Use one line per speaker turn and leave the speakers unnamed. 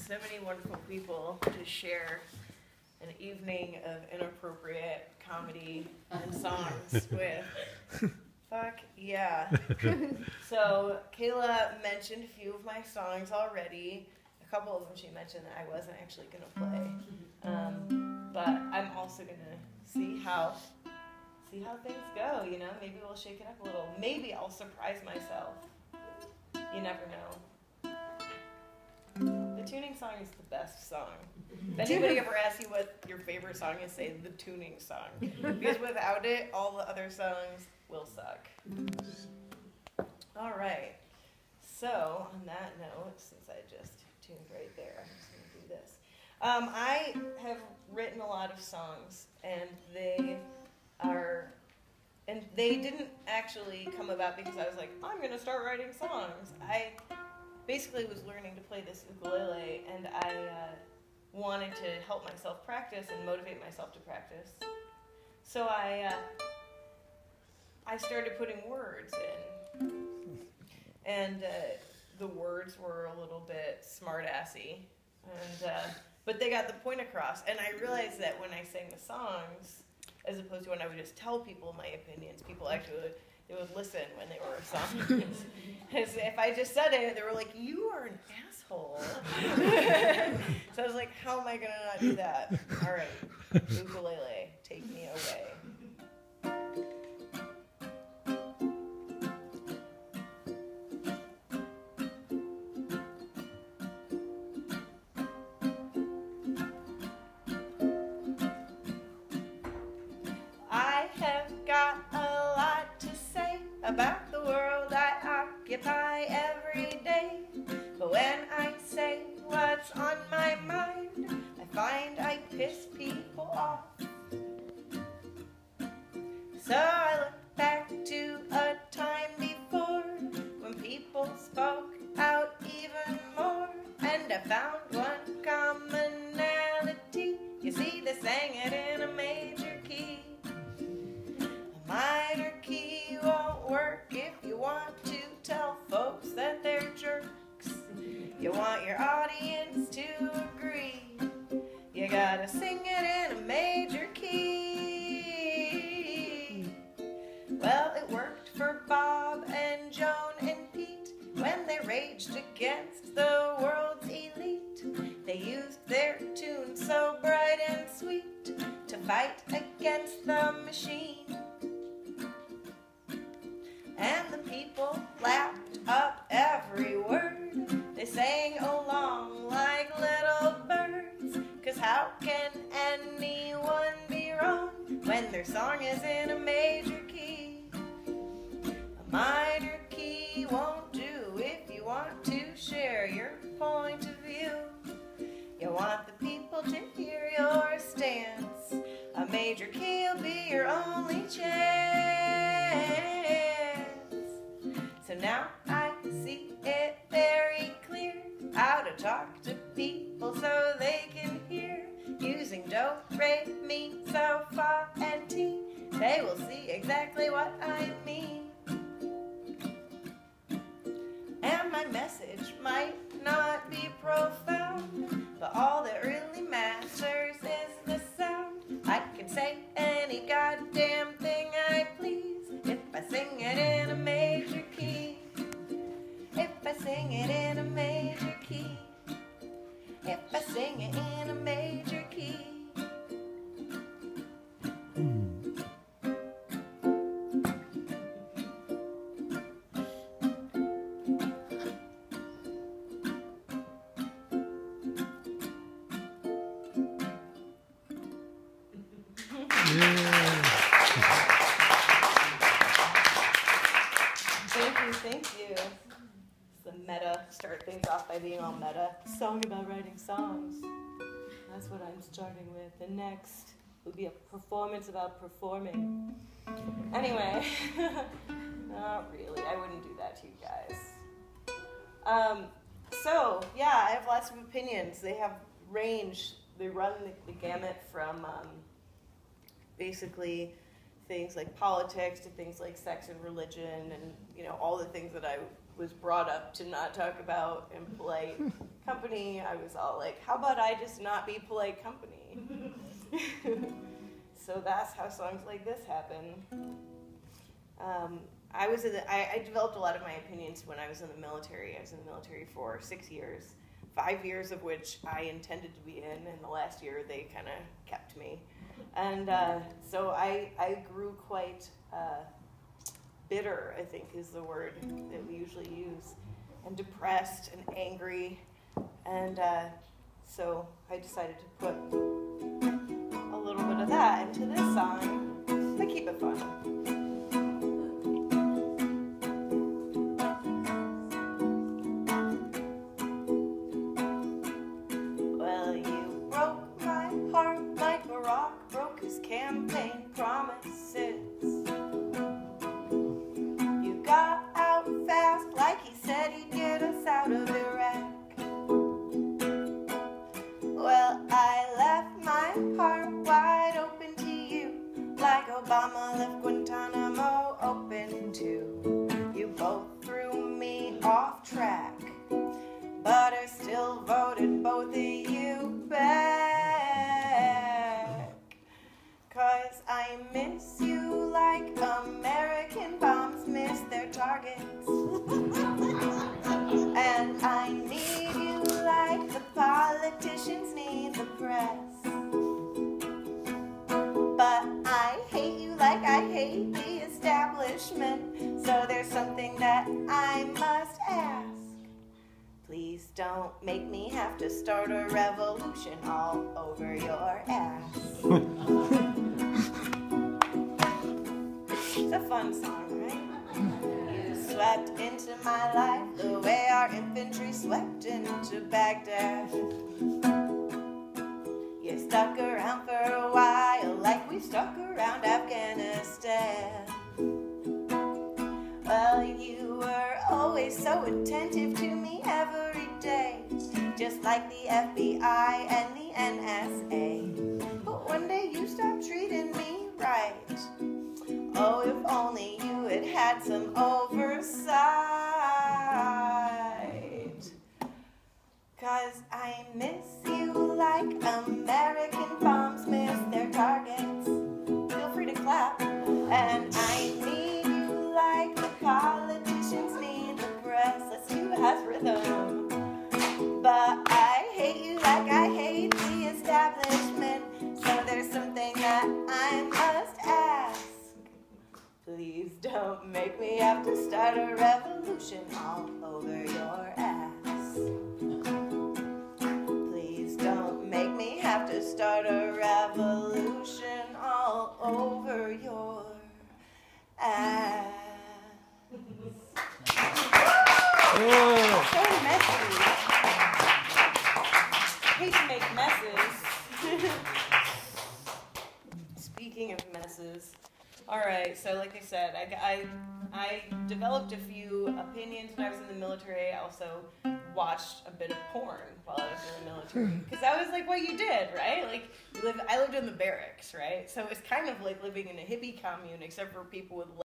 so many wonderful people to share an evening of inappropriate comedy and songs with. Fuck yeah. So Kayla mentioned a few of my songs already. A couple of them she mentioned that I wasn't actually going to play. But I'm also going to see how things go, you know? Maybe we'll shake it up a little. Maybe I'll surprise myself. You never know. The tuning song is the best song. If anybody ever asks you what your favorite song is, say the tuning song. Because without it, all the other songs will suck. All right. So, on that note, since I just tuned right there, I'm just going to do this. I have written a lot of songs, and they didn't actually come about because I was like, I'm going to start writing songs. I basically was learning to play this ukulele, and I wanted to help myself practice and motivate myself to practice. So I started putting words in, and the words were a little bit smart-assy, but they got the point across. And I realized that when I sang the songs, as opposed to when I would just tell people my opinions, people actually would listen when they were songs. Because if I just said it, they were like, you are an asshole. So I was like, how am I going to not do that? All right, ukulele, take me away. About the world I occupy every day. But when I say what's on my mind, I find I piss people off. So I look back to a time before when people spoke out even more, and I found one commonality. You see, they sang it in a major key. A minor key won't work if you want to tell folks that they're jerks. You want your audience to agree. You gotta sing it in a major key. Well, it worked for Bob and Joan and Pete when they raged against the world's elite. They used their tune so bright and sweet to fight against the machine. And the people lapped up every word. They sang along like little birds. 'Cause how can anyone be wrong when their song is in a major key? A minor key won't do if you want to share your point of view. You want the people to hear your stance. A major key will be your only chance. So now I see it very clear how to talk to people so they can hear. Using do, re, mi, so, fa, and ti, they will see exactly what I mean. And my message might not be profound, but all that really matters is the sound. I can say any goddamn thing I please if I sing it in a major key. If I sing it in a major key. If I sing it in a major key. Thank you. It's the meta. Start things off by being all meta. Song about writing songs. That's what I'm starting with. And next will be a performance about performing. Anyway, not really. I wouldn't do that to you guys. So, yeah, I have lots of opinions. They have range. They run the gamut from basically things like politics to things like sex and religion and, you know, all the things that I was brought up to not talk about in polite company, I was all like, how about I just not be polite company? So that's how songs like this happen. I developed a lot of my opinions when I was in the military. I was in the military for 6 years, 5 years of which I intended to be in, and the last year they kind of kept me. And so I grew quite bitter, I think is the word that we usually use, and depressed and angry. And so I decided to put a little bit of that into this song to keep it fun. Well, you broke my heart like a rock broke his campaign promises. You got out fast like he said he'd get us out of Iraq. Well, I left my heart wide open to you, like Obama left Guantanamo open too. You both threw me off track, but I still voted both of you back. 'Cause I miss you like American bombs miss their targets. And I need you like the politicians need the press. But I hate you like I hate the establishment. So there's something that I must ask. Please don't make me have to start a revolution all over your ass. It's a fun song, right? You swept into my life the way our infantry swept into Baghdad. You stuck around for a while like we stuck around Afghanistan. Well, you were always so attentive to me every day, just like the FBI and the NSA. But one day you stopped treating me right. Oh, if only you had had some oversight. 'Cause I miss you like American bombs miss their targets. Feel free to clap. And I need you like the politicians need the press. Let's do it has rhythm. But I hate you like I hate the establishment. So there's something that I must ask. Please don't make me have to start a revolution all over your ass. Please don't make me have to start a revolution all over your ass. So messy. Hate to make messes. Speaking of messes. All right, so like I said, I developed a few opinions when I was in the military. I also watched a bit of porn while I was in the military, because that was like what you did, right? Like I lived in the barracks, right? So it's kind of like living in a hippie commune, except for people with